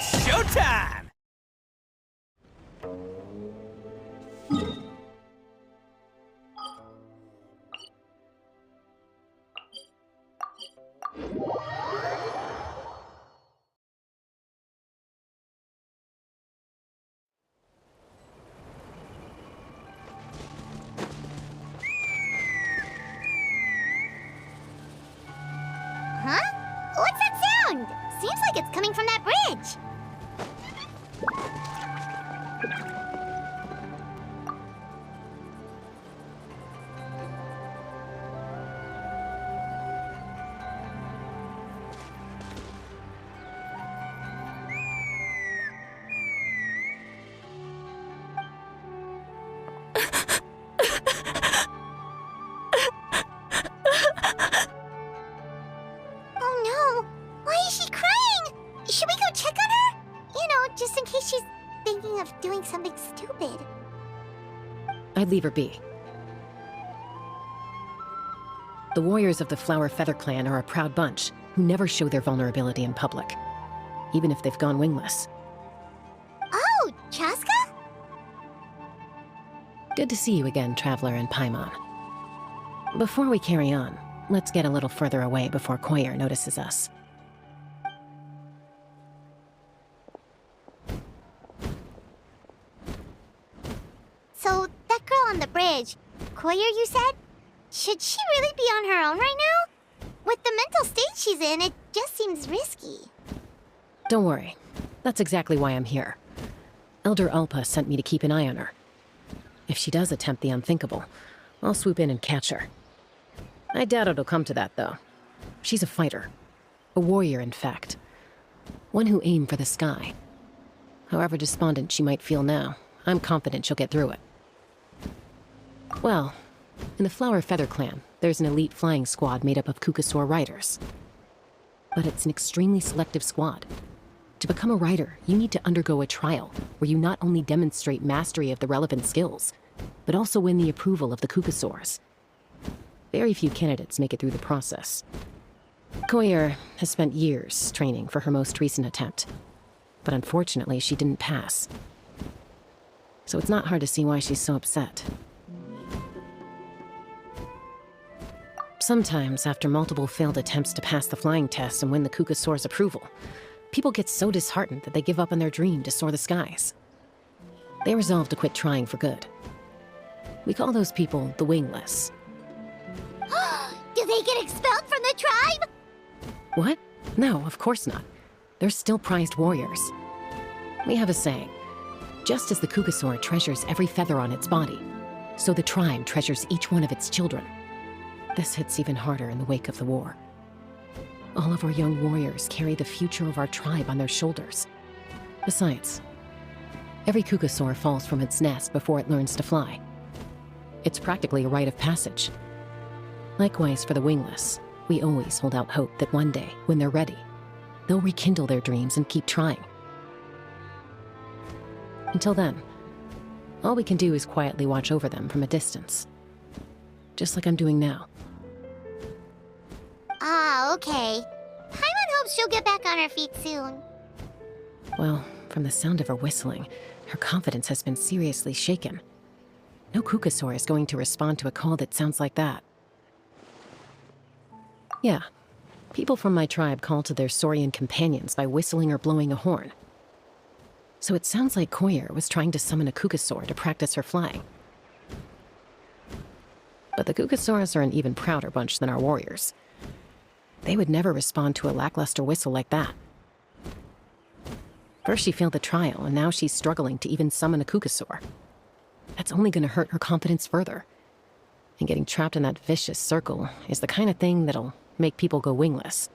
It's showtime! Huh? What's that sound? Seems like it's coming from that bridge. Oh no! Why is she crying? Should we go check on her? You know, just in case she's thinking of doing something stupid. I'd leave her be. The warriors of the Flower Feather Clan are a proud bunch who never show their vulnerability in public, even if they've gone wingless. Oh, Chaska? Good to see you again, Traveler and Paimon. Before we carry on, let's get a little further away before Koyer notices us. So, that girl on the bridge, Koyer, you said? Should she really be on her own right now? With the mental state she's in, it just seems risky. Don't worry. That's exactly why I'm here. Elder Alpa sent me to keep an eye on her. If she does attempt the unthinkable, I'll swoop in and catch her. I doubt it'll come to that, though. She's a fighter. A warrior, in fact. One who aimed for the sky. However despondent she might feel now, I'm confident she'll get through it. Well, in the Flower Feather Clan, there's an elite flying squad made up of Kukasaur riders. But it's an extremely selective squad. To become a rider, you need to undergo a trial where you not only demonstrate mastery of the relevant skills, but also win the approval of the Kukasaurs. Very few candidates make it through the process. Koyer has spent years training for her most recent attempt, but unfortunately she didn't pass. So it's not hard to see why she's so upset. Sometimes, after multiple failed attempts to pass the flying test and win the Kukasaur's approval, people get so disheartened that they give up on their dream to soar the skies. They resolve to quit trying for good. We call those people the Wingless. Do they get expelled from the tribe? What? No, of course not. They're still prized warriors. We have a saying, just as the Kukasaur treasures every feather on its body, so the tribe treasures each one of its children. This hits even harder in the wake of the war. All of our young warriors carry the future of our tribe on their shoulders. Besides, every Kukasaur falls from its nest before it learns to fly. It's practically a rite of passage. Likewise for the Wingless, we always hold out hope that one day, when they're ready, they'll rekindle their dreams and keep trying. Until then, all we can do is quietly watch over them from a distance. Just like I'm doing now. Ah, okay. Paimon hopes she'll get back on her feet soon. Well, from the sound of her whistling, her confidence has been seriously shaken. No Kukasaur is going to respond to a call that sounds like that. Yeah, people from my tribe call to their Saurian companions by whistling or blowing a horn. So it sounds like Koyer was trying to summon a Kukasaur to practice her flying. But the Kukasaurs are an even prouder bunch than our warriors. They would never respond to a lackluster whistle like that. First she failed the trial, and now she's struggling to even summon a Kukasaur. That's only going to hurt her confidence further. And getting trapped in that vicious circle is the kind of thing that'll make people go wingless.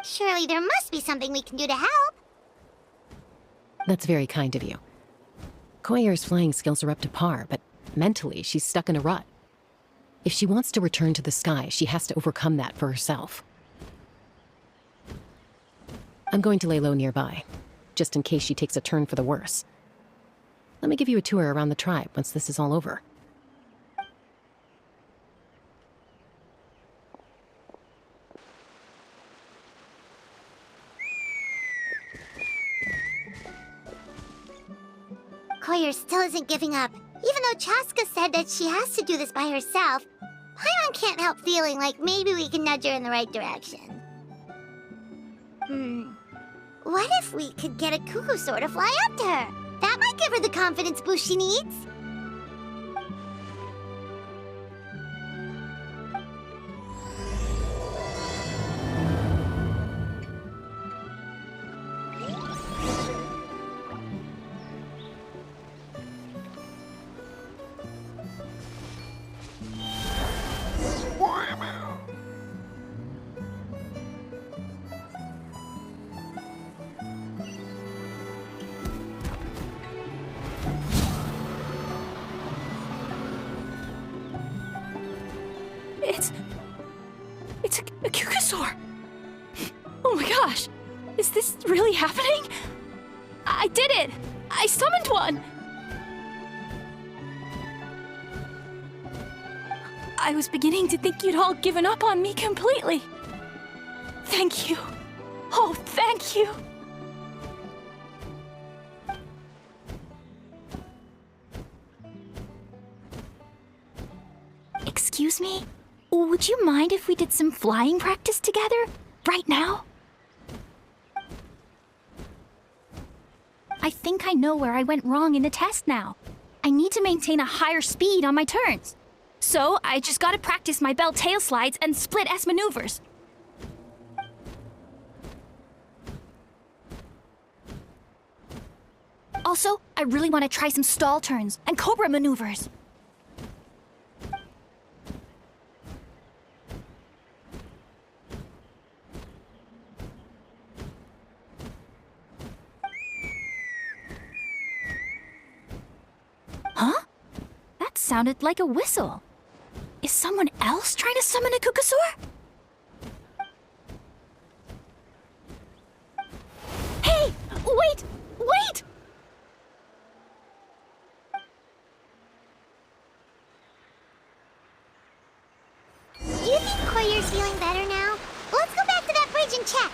Surely there must be something we can do to help. That's very kind of you. Koyer's flying skills are up to par, but mentally she's stuck in a rut. If she wants to return to the sky, she has to overcome that for herself. I'm going to lay low nearby, just in case she takes a turn for the worse. Let me give you a tour around the tribe once this is all over. Koyer still isn't giving up. Even though Chaska said that she has to do this by herself, Paimon can't help feeling like maybe we can nudge her in the right direction. What if we could get a Kukusaur to fly up to her? That might give her the confidence boost she needs. It's a Kukusaur! Oh my gosh! Is this really happening? I did it! I summoned one! I was beginning to think you'd all given up on me completely. Thank you. Oh, thank you. Excuse me? Would you mind if we did some flying practice together? Right now? I think I know where I went wrong in the test now. I need to maintain a higher speed on my turns. So I just gotta practice my bell tail slides and split S maneuvers. Also, I really want to try some stall turns and cobra maneuvers. Huh? That sounded like a whistle. Is someone else trying to summon a Kukusaur? Hey! Wait! Wait! Do you think Koyer's feeling better now? Let's go back to that bridge and check.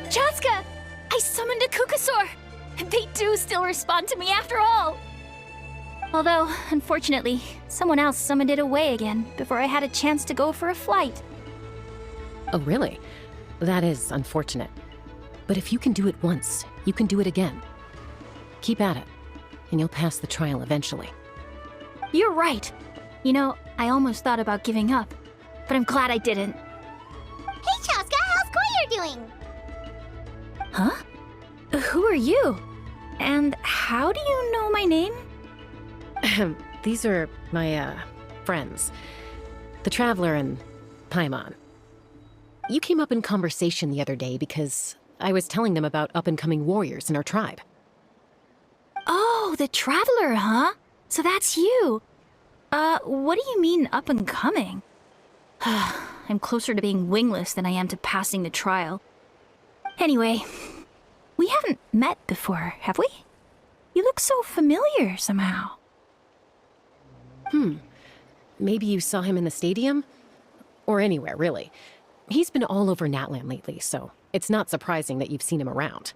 Chaska! I summoned a Kukusaur! They do still respond to me after all! Although, unfortunately, someone else summoned it away again before I had a chance to go for a flight. Oh, really? That is unfortunate. But if you can do it once, you can do it again. Keep at it, and you'll pass the trial eventually. You're right. You know, I almost thought about giving up, but I'm glad I didn't. Hey, Chaska, how's Koyer doing? Huh? Who are you? And how do you know my name? These are my, friends. The Traveler and Paimon. You came up in conversation the other day because I was telling them about up-and-coming warriors in our tribe. Oh, the Traveler, huh? So that's you. What do you mean up-and-coming? I'm closer to being wingless than I am to passing the trial. Anyway, we haven't met before, have we? You look so familiar somehow. Maybe you saw him in the stadium? Or anywhere, really. He's been all over Natlan lately, so it's not surprising that you've seen him around.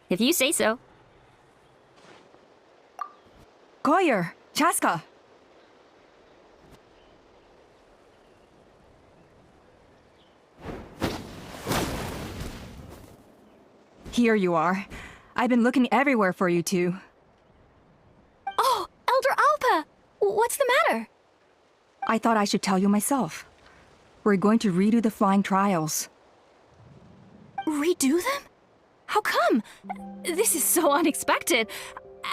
If you say so. Koyer, Chaska. Here you are. I've been looking everywhere for you two. Oh, Elder Alpa! What's the matter? I thought I should tell you myself. We're going to redo the flying trials. Redo them? How come? This is so unexpected.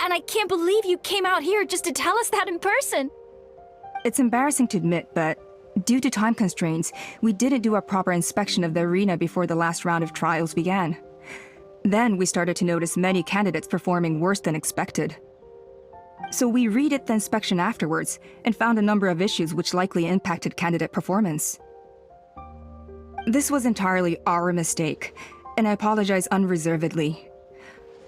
And I can't believe you came out here just to tell us that in person. It's embarrassing to admit, but due to time constraints, we didn't do a proper inspection of the arena before the last round of trials began. Then we started to notice many candidates performing worse than expected. So we redid the inspection afterwards and found a number of issues which likely impacted candidate performance. This was entirely our mistake, and I apologize unreservedly.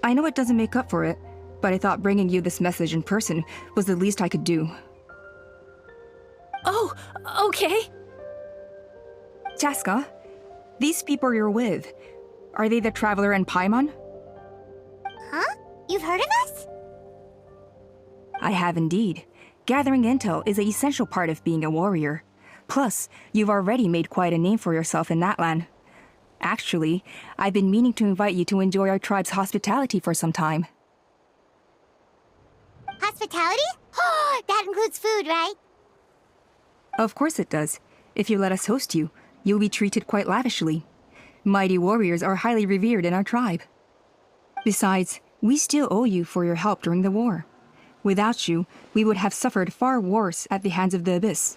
I know it doesn't make up for it, but I thought bringing you this message in person was the least I could do. Oh, okay. Chaska, these people you're with, are they the Traveler and Paimon? Huh? You've heard of us? I have indeed. Gathering intel is an essential part of being a warrior. Plus, you've already made quite a name for yourself in Natlan. Actually, I've been meaning to invite you to enjoy our tribe's hospitality for some time. Hospitality? Oh, that includes food, right? Of course it does. If you let us host you, you'll be treated quite lavishly. Mighty warriors are highly revered in our tribe. Besides, we still owe you for your help during the war. Without you, we would have suffered far worse at the hands of the Abyss.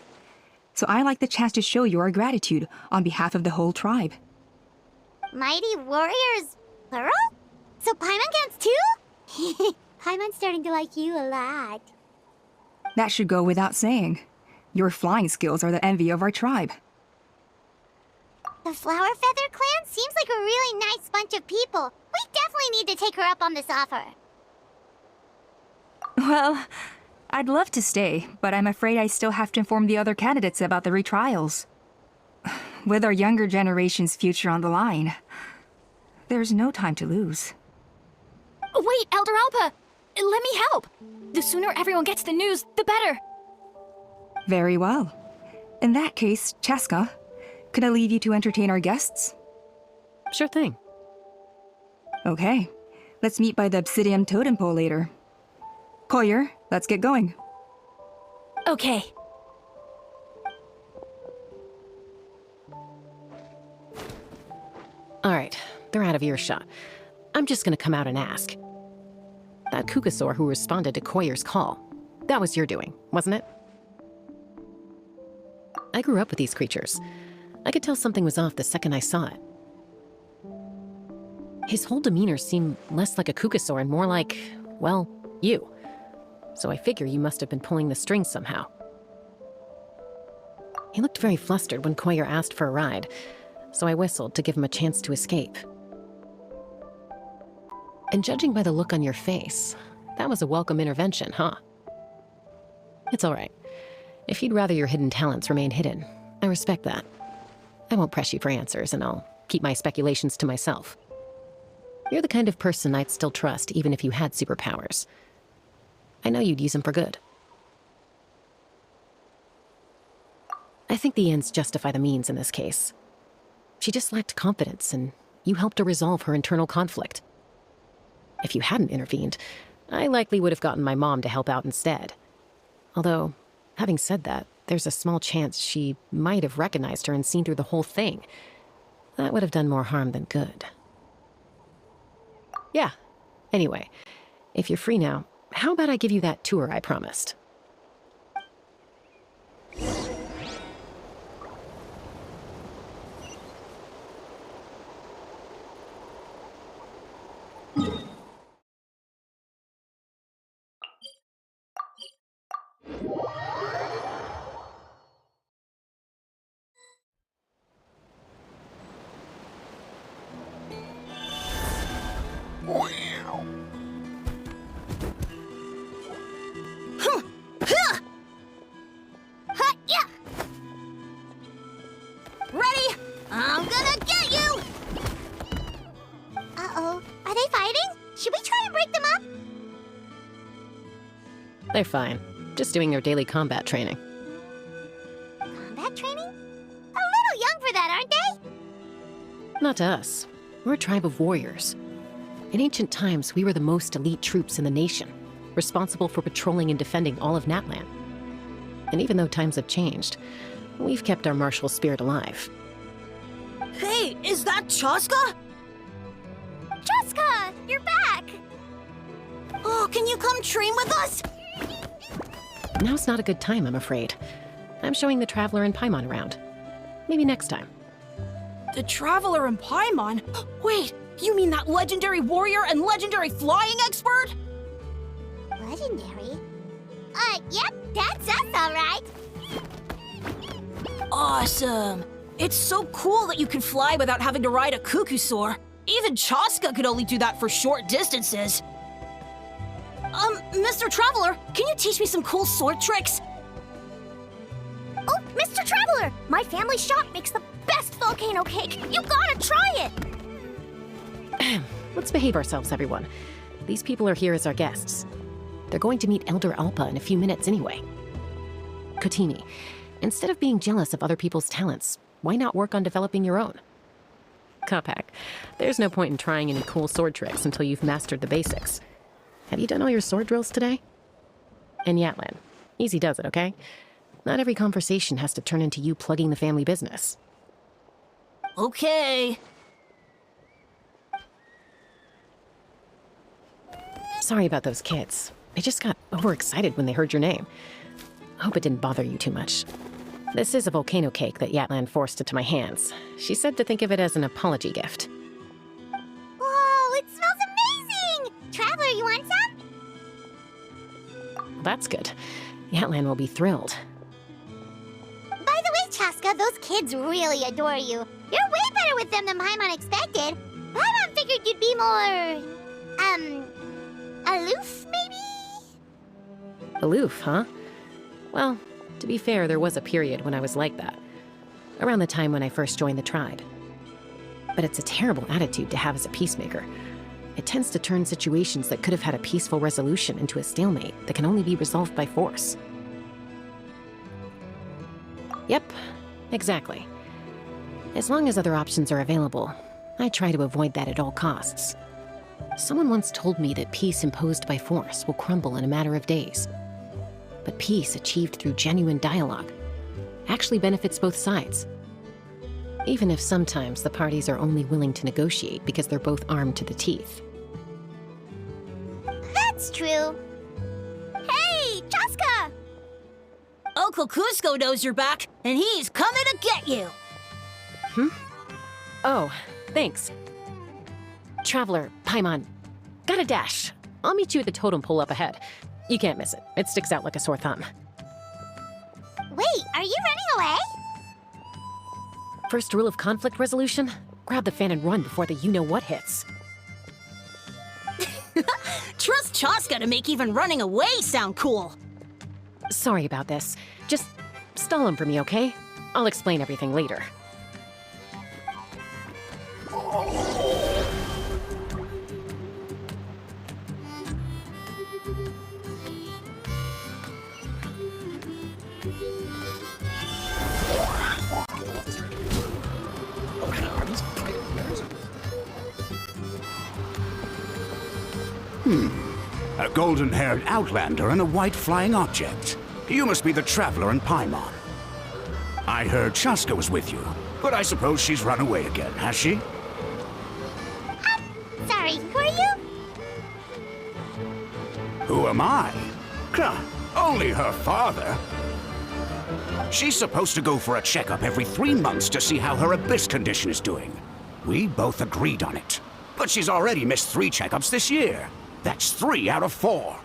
So I like the chance to show you our gratitude on behalf of the whole tribe. Mighty warriors, plural? So Paimon counts too? Paimon's starting to like you a lot. That should go without saying. Your flying skills are the envy of our tribe. The Flower Feather clan seems like a really nice bunch of people. We definitely need to take her up on this offer. Well, I'd love to stay, but I'm afraid I still have to inform the other candidates about the retrials. With our younger generation's future on the line, there's no time to lose. Wait, Elder Alpa! Let me help! The sooner everyone gets the news, the better! Very well. In that case, Chaska, could I leave you to entertain our guests? Sure thing. Okay. Let's meet by the Obsidian Totem Pole later. Koyer, let's get going. Okay. All right, they're out of earshot. I'm just gonna come out and ask. That Kukasaur who responded to Koyer's call, that was your doing, wasn't it? I grew up with these creatures. I could tell something was off the second I saw it. His whole demeanor seemed less like a Kukasaur and more like, well, you. So I figure you must have been pulling the strings somehow. He looked very flustered when Koyer asked for a ride, so I whistled to give him a chance to escape. And judging by the look on your face, that was a welcome intervention, huh? It's all right. If you'd rather your hidden talents remain hidden, I respect that. I won't press you for answers, and I'll keep my speculations to myself. You're the kind of person I'd still trust even if you had superpowers. I know you'd use them for good. I think the ends justify the means in this case. She just lacked confidence, and you helped her resolve her internal conflict. If you hadn't intervened, I likely would have gotten my mom to help out instead. Although, having said that, there's a small chance she might have recognized her and seen through the whole thing. That would have done more harm than good. Yeah. Anyway, if you're free now, how about I give you that tour I promised? Ready? I'm gonna get you! Uh-oh. Are they fighting? Should we try and break them up? They're fine. Just doing their daily combat training. Combat training? A little young for that, aren't they? Not to us. We're a tribe of warriors. In ancient times, we were the most elite troops in the nation, responsible for patrolling and defending all of Natlan. And even though times have changed, we've kept our martial spirit alive. Hey, is that Chaska? Chaska, you're back! Oh, can you come train with us? Now's not a good time, I'm afraid. I'm showing the Traveler and Paimon around. Maybe next time. The Traveler and Paimon? Wait, you mean that legendary warrior and legendary flying expert? Legendary? Yep, that's us, all right. Awesome. It's so cool that you can fly without having to ride a cuckoosaur. Even Chaska could only do that for short distances. Mr. Traveler, can you teach me some cool sword tricks? Oh, Mr. Traveler! My family shop makes the best volcano cake! You gotta try it! Let's behave ourselves, everyone. These people are here as our guests. They're going to meet Elder Alpa in a few minutes anyway. Kotini, instead of being jealous of other people's talents, why not work on developing your own? Kapak, there's no point in trying any cool sword tricks until you've mastered the basics. Have you done all your sword drills today? And Yatlan, easy does it, okay? Not every conversation has to turn into you plugging the family business. Okay. Sorry about those kids. They just got overexcited when they heard your name. I hope it didn't bother you too much. This is a volcano cake that Yatlan forced into my hands. She said to think of it as an apology gift. Whoa, it smells amazing! Traveler, you want some? That's good. Yatlan will be thrilled. By the way, Chaska, those kids really adore you. You're way better with them than Paimon expected. Paimon figured you'd be more... aloof, maybe? Aloof, huh? Well, to be fair, there was a period when I was like that. Around the time when I first joined the tribe. But it's a terrible attitude to have as a peacemaker. It tends to turn situations that could have had a peaceful resolution into a stalemate that can only be resolved by force. Yep, exactly. As long as other options are available, I try to avoid that at all costs. Someone once told me that peace imposed by force will crumble in a matter of days. But peace achieved through genuine dialogue actually benefits both sides. Even if sometimes the parties are only willing to negotiate because they're both armed to the teeth. That's true. Hey, Chaska! Uncle Cusco knows you're back, and he's coming to get you. Oh, thanks. Traveler, Paimon, gotta dash. I'll meet you at the totem pole up ahead. You can't miss it. It sticks out like a sore thumb. Wait, are you running away? First rule of conflict resolution? Grab the fan and run before the you-know-what hits. Trust Chaska to make even running away sound cool. Sorry about this. Just stall him for me, okay? I'll explain everything later. A golden-haired outlander and a white flying object. You must be the Traveler in Paimon. I heard Chaska was with you, but I suppose she's run away again, has she? Sorry, who are you? Who am I? Only her father. She's supposed to go for a checkup every 3 months to see how her abyss condition is doing. We both agreed on it. But she's already missed 3 checkups this year. That's 3 out of 4.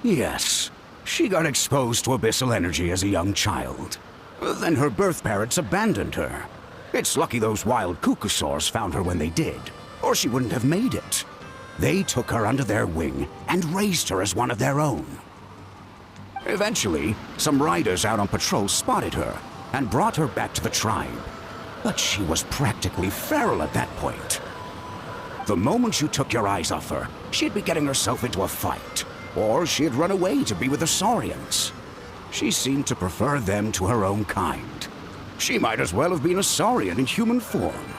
Yes, she got exposed to abyssal energy as a young child. Then her birth parents abandoned her. It's lucky those wild cuckoosaurs found her when they did, or she wouldn't have made it. They took her under their wing and raised her as one of their own. Eventually, some riders out on patrol spotted her and brought her back to the tribe. But she was practically feral at that point. The moment you took your eyes off her, she'd be getting herself into a fight, or she'd run away to be with the Saurians. She seemed to prefer them to her own kind. She might as well have been a Saurian in human form.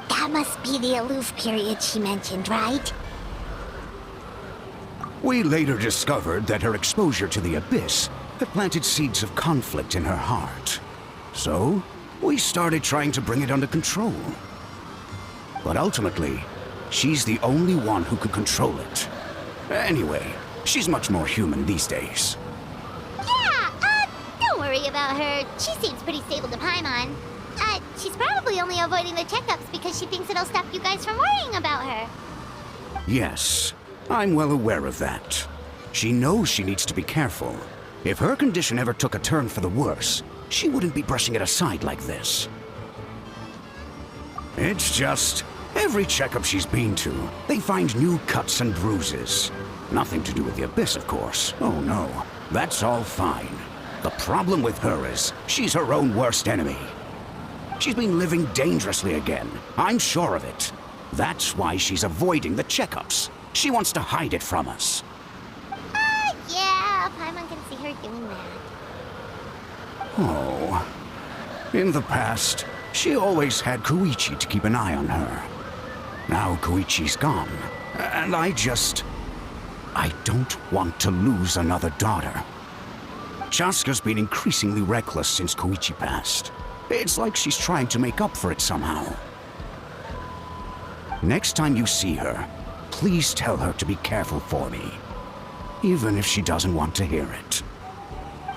That must be the aloof period she mentioned, right? We later discovered that her exposure to the abyss had planted seeds of conflict in her heart. So, we started trying to bring it under control. But ultimately, she's the only one who could control it. Anyway, she's much more human these days. Yeah, don't worry about her. She seems pretty stable to Paimon. She's probably only avoiding the checkups because she thinks it'll stop you guys from worrying about her. Yes, I'm well aware of that. She knows she needs to be careful. If her condition ever took a turn for the worse, she wouldn't be brushing it aside like this. It's just, every checkup she's been to, they find new cuts and bruises. Nothing to do with the Abyss, of course. Oh no, that's all fine. The problem with her is, she's her own worst enemy. She's been living dangerously again, I'm sure of it. That's why she's avoiding the checkups. She wants to hide it from us. Yeah, Paimon can see her doing that. Oh. In the past, she always had Koichi to keep an eye on her. Now Koichi's gone, and I don't want to lose another daughter. Chaska's been increasingly reckless since Koichi passed. It's like she's trying to make up for it somehow. Next time you see her, please tell her to be careful for me. Even if she doesn't want to hear it.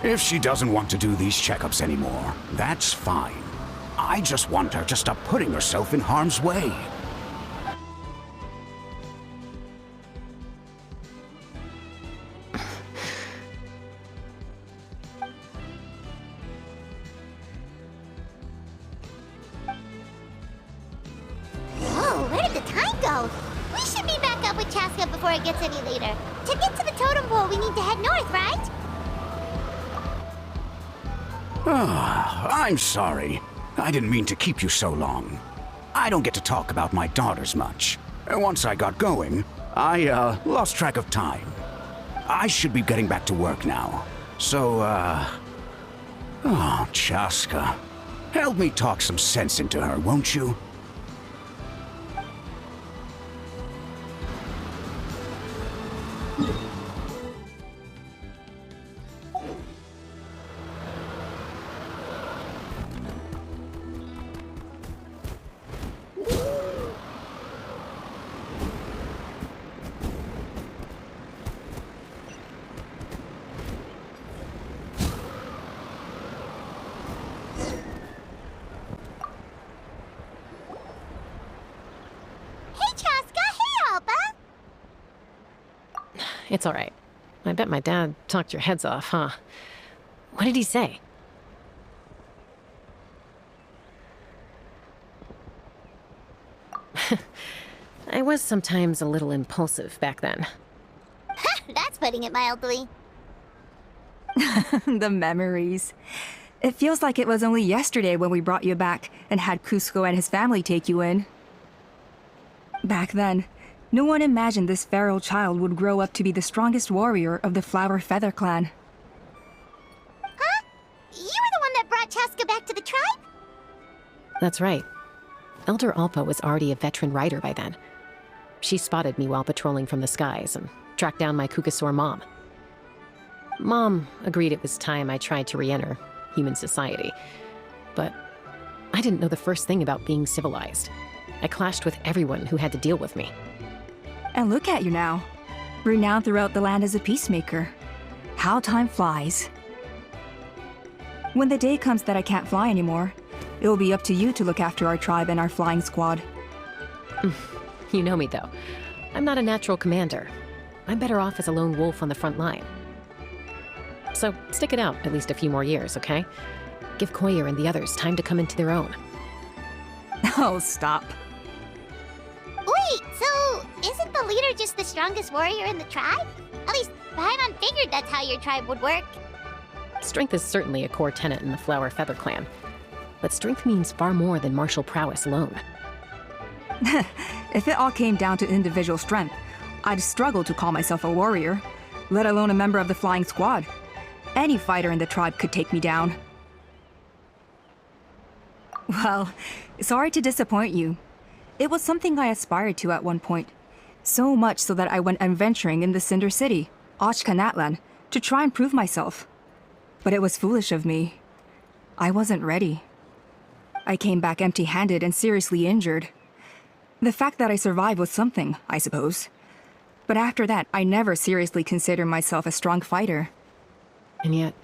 If she doesn't want to do these checkups anymore, that's fine. I just want her to stop putting herself in harm's way. Whoa, where did the time go? We should be back up with Chaska before it gets any later. To get to the totem pole, we need to head north, right? I'm sorry. I didn't mean to keep you so long. I don't get to talk about my daughters much. Once I got going, I lost track of time. I should be getting back to work now. So, oh, Chaska. Help me talk some sense into her, won't you? Hey, Chaska! Hey, Alba! It's all right. I bet my dad talked your heads off, huh? What did he say? I was sometimes a little impulsive back then. That's putting it mildly. The memories. It feels like it was only yesterday when we brought you back and had Cusco and his family take you in. Back then, no one imagined this feral child would grow up to be the strongest warrior of the Flower Feather clan. Huh? You were the one that brought Chaska back to the tribe? That's right. Elder Alpa was already a veteran rider by then. She spotted me while patrolling from the skies and tracked down my Kukasaur mom. Mom agreed it was time I tried to re-enter human society. But I didn't know the first thing about being civilized. I clashed with everyone who had to deal with me. And look at you now, renowned throughout the land as a peacemaker. How time flies. When the day comes that I can't fly anymore, it will be up to you to look after our tribe and our flying squad. You know me, though. I'm not a natural commander. I'm better off as a lone wolf on the front line. So stick it out at least a few more years, okay? Give Koyer and the others time to come into their own. Oh, stop. Wait, so isn't the leader just the strongest warrior in the tribe? At least Paimon figured that's how your tribe would work. Strength is certainly a core tenet in the Flower Feather clan. But strength means far more than martial prowess alone. If it all came down to individual strength, I'd struggle to call myself a warrior, let alone a member of the flying squad. Any fighter in the tribe could take me down. Well, sorry to disappoint you. It was something I aspired to at one point. So much so that I went adventuring in the Cinder City, Ashkanatlan, to try and prove myself. But it was foolish of me. I wasn't ready. I came back empty-handed and seriously injured. The fact that I survived was something, I suppose. But after that, I never seriously considered myself a strong fighter. And yet,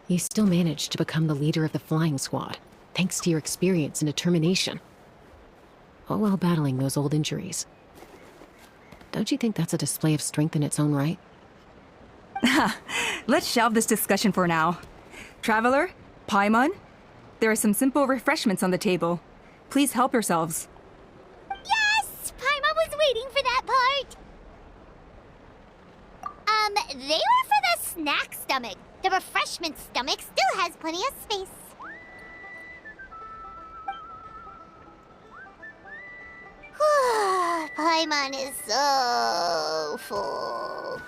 you still managed to become the leader of the flying squad, thanks to your experience and determination. All while battling those old injuries. Don't you think that's a display of strength in its own right? Let's shelve this discussion for now. Traveler, Paimon, there are some simple refreshments on the table. Please help yourselves. Yes! Paimon was waiting for that part! They were for the snack stomach. The refreshment stomach still has plenty of space. Paimon is so full.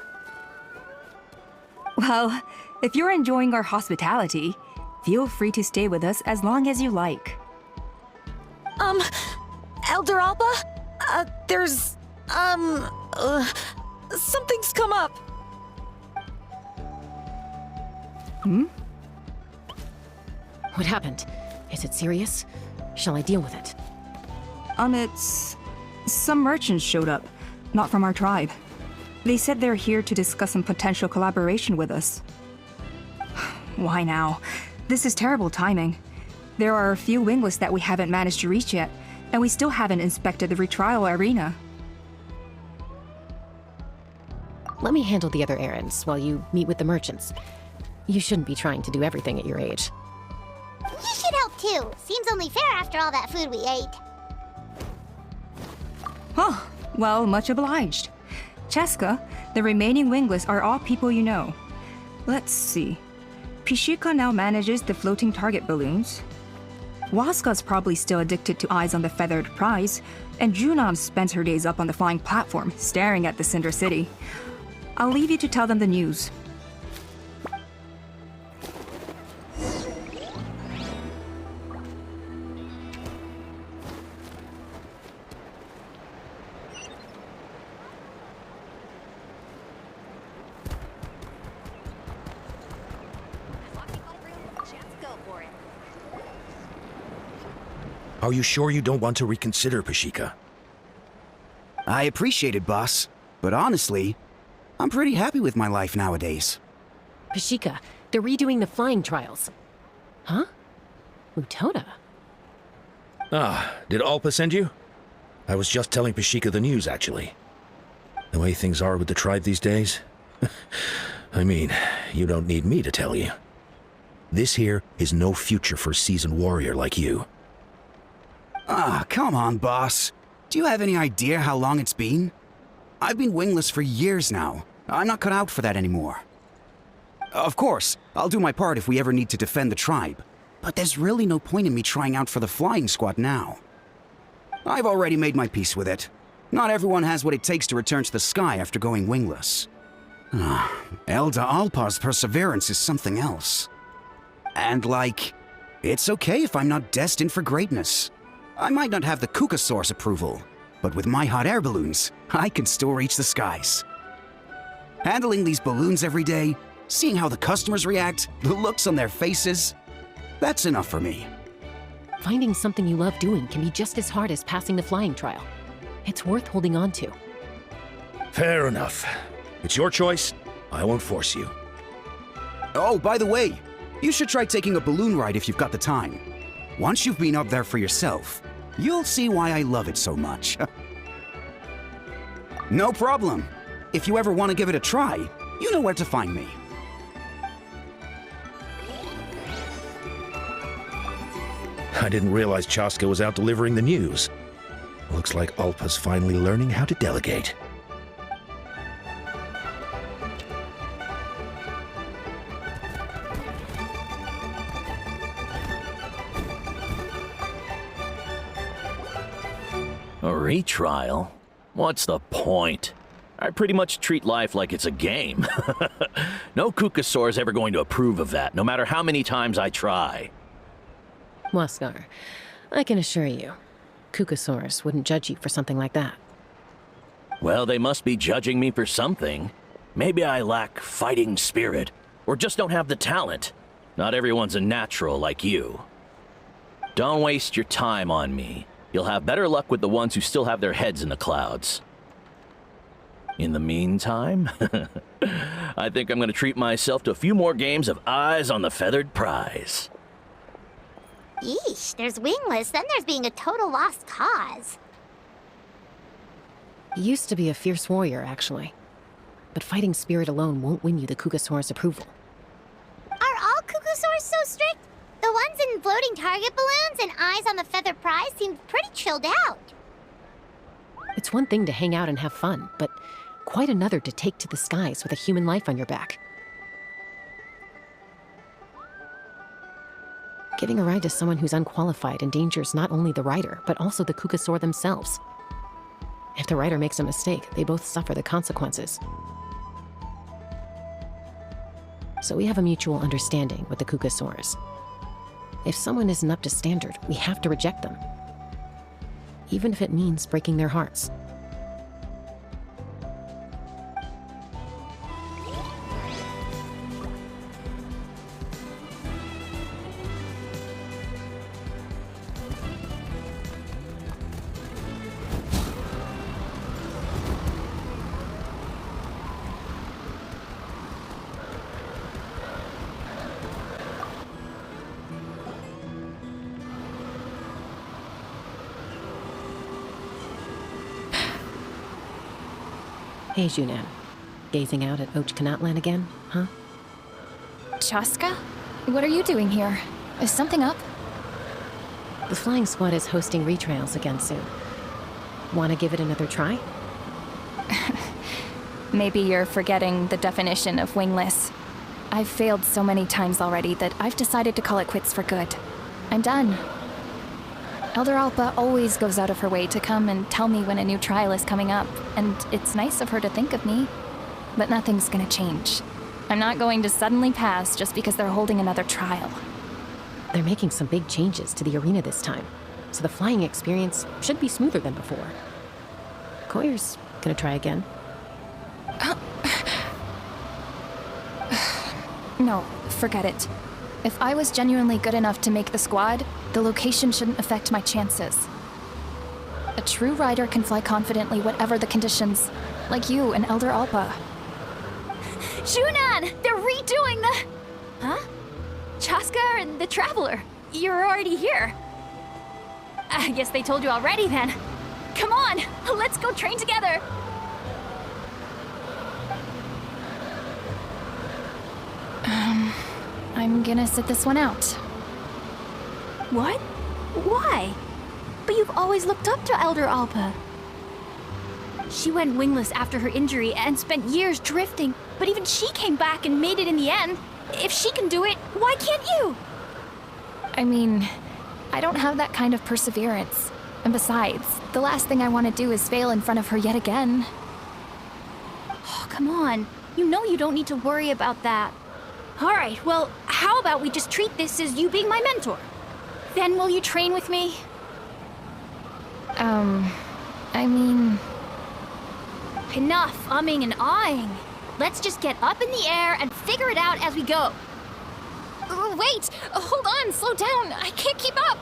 Well, if you're enjoying our hospitality, feel free to stay with us as long as you like. Elder Alba? Something's come up. What happened? Is it serious? Shall I deal with it? It's... Some merchants showed up, not from our tribe. They said they're here to discuss some potential collaboration with us. Why now? This is terrible timing. There are a few Wingless that we haven't managed to reach yet, and we still haven't inspected the retrial arena. Let me handle the other errands while you meet with the merchants. You shouldn't be trying to do everything at your age. You should help too. Seems only fair after all that food we ate. Oh, well, much obliged. Cheska, the remaining Wingless are all people you know. Let's see. Pishika now manages the floating target balloons. Waska's probably still addicted to eyes on the feathered prize, and Junam spends her days up on the flying platform, staring at the Cinder City. I'll leave you to tell them the news. Are you sure you don't want to reconsider, Pashika? I appreciate it, boss. But honestly, I'm pretty happy with my life nowadays. Pashika, they're redoing the flying trials. Huh? Utona? Ah, did Alpa send you? I was just telling Pashika the news, actually. The way things are with the tribe these days? I mean, you don't need me to tell you. This here is no future for a seasoned warrior like you. Ah, come on, boss. Do you have any idea how long it's been? I've been wingless for years now. I'm not cut out for that anymore. Of course, I'll do my part if we ever need to defend the tribe. But there's really no point in me trying out for the flying squad now. I've already made my peace with it. Not everyone has what it takes to return to the sky after going wingless. Elder Alpa's perseverance is something else. And it's okay if I'm not destined for greatness. I might not have the Kukasaur's approval, but with my hot air balloons, I can still reach the skies. Handling these balloons every day, seeing how the customers react, the looks on their faces, that's enough for me. Finding something you love doing can be just as hard as passing the flying trial. It's worth holding on to. Fair enough. It's your choice. I won't force you. Oh, by the way, you should try taking a balloon ride if you've got the time. Once you've been up there for yourself, you'll see why I love it so much. No problem. If you ever want to give it a try, you know where to find me. I didn't realize Chaska was out delivering the news. Looks like Alpa's finally learning how to delegate. A retrial? What's the point? I pretty much treat life like it's a game. No Kukasaur is ever going to approve of that, no matter how many times I try. Waskar, I can assure you, Kukasaurus wouldn't judge you for something like that. Well, they must be judging me for something. Maybe I lack fighting spirit, or just don't have the talent. Not everyone's a natural like you. Don't waste your time on me. You'll have better luck with the ones who still have their heads in the clouds. In the meantime, I think I'm going to treat myself to a few more games of Eyes on the Feathered Prize. Yeesh, there's Wingless, then there's being a total lost cause. You used to be a fierce warrior, actually. But fighting spirit alone won't win you the Kukasaur's approval. Are all Kukasaurs so strict? Even floating target balloons and eyes on the feather prize seemed pretty chilled out. It's one thing to hang out and have fun, but quite another to take to the skies with a human life on your back. Giving a ride to someone who's unqualified endangers not only the rider, but also the Kukasaur themselves. If the rider makes a mistake, they both suffer the consequences. So we have a mutual understanding with the Kukasaurs. If someone isn't up to standard, we have to reject them. Even if it means breaking their hearts. Hey, Junan. Gazing out at Ochkanatlan again, huh? Chaska? What are you doing here? Is something up? The flying squad is hosting retrials again soon. Want to give it another try? Maybe you're forgetting the definition of wingless. I've failed so many times already that I've decided to call it quits for good. I'm done. Elder Alpa always goes out of her way to come and tell me when a new trial is coming up, and it's nice of her to think of me. But nothing's gonna change. I'm not going to suddenly pass just because they're holding another trial. They're making some big changes to the arena this time, so the flying experience should be smoother than before. Koyer's gonna try again. No, forget it. If I was genuinely good enough to make the squad, the location shouldn't affect my chances. A true rider can fly confidently whatever the conditions, like you and Elder Alpa. Junan! They're redoing the... Huh? Chaska and the Traveler. You're already here. I guess they told you already then. Come on, let's go train together. I'm gonna sit this one out. What? Why? But you've always looked up to Elder Alpa. She went wingless after her injury and spent years drifting, but even she came back and made it in the end. If she can do it, why can't you? I mean, I don't have that kind of perseverance. And besides, the last thing I want to do is fail in front of her yet again. Oh, come on. You know you don't need to worry about that. All right, well, how about we just treat this as you being my mentor? Then will you train with me? I mean... Enough umming and ahhing. Let's just get up in the air and figure it out as we go. Wait! Hold on, slow down! I can't keep up!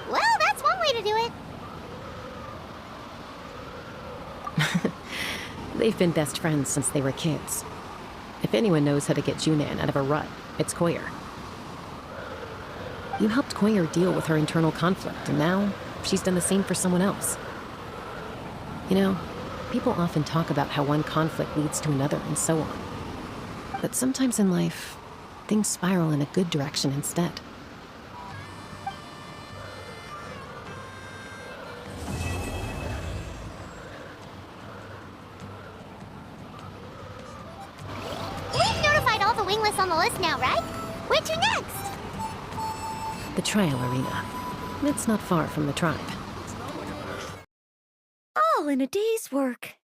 Well, that's one way to do it. They've been best friends since they were kids. If anyone knows how to get Junan out of a rut, it's Koyer. You helped Koyer deal with her internal conflict, and now she's done the same for someone else. You know, people often talk about how one conflict leads to another and so on. But sometimes in life, things spiral in a good direction instead. We've notified all the wingless on the list now, right? Where to next? The trial arena. It's not far from the tribe. All in a day's work.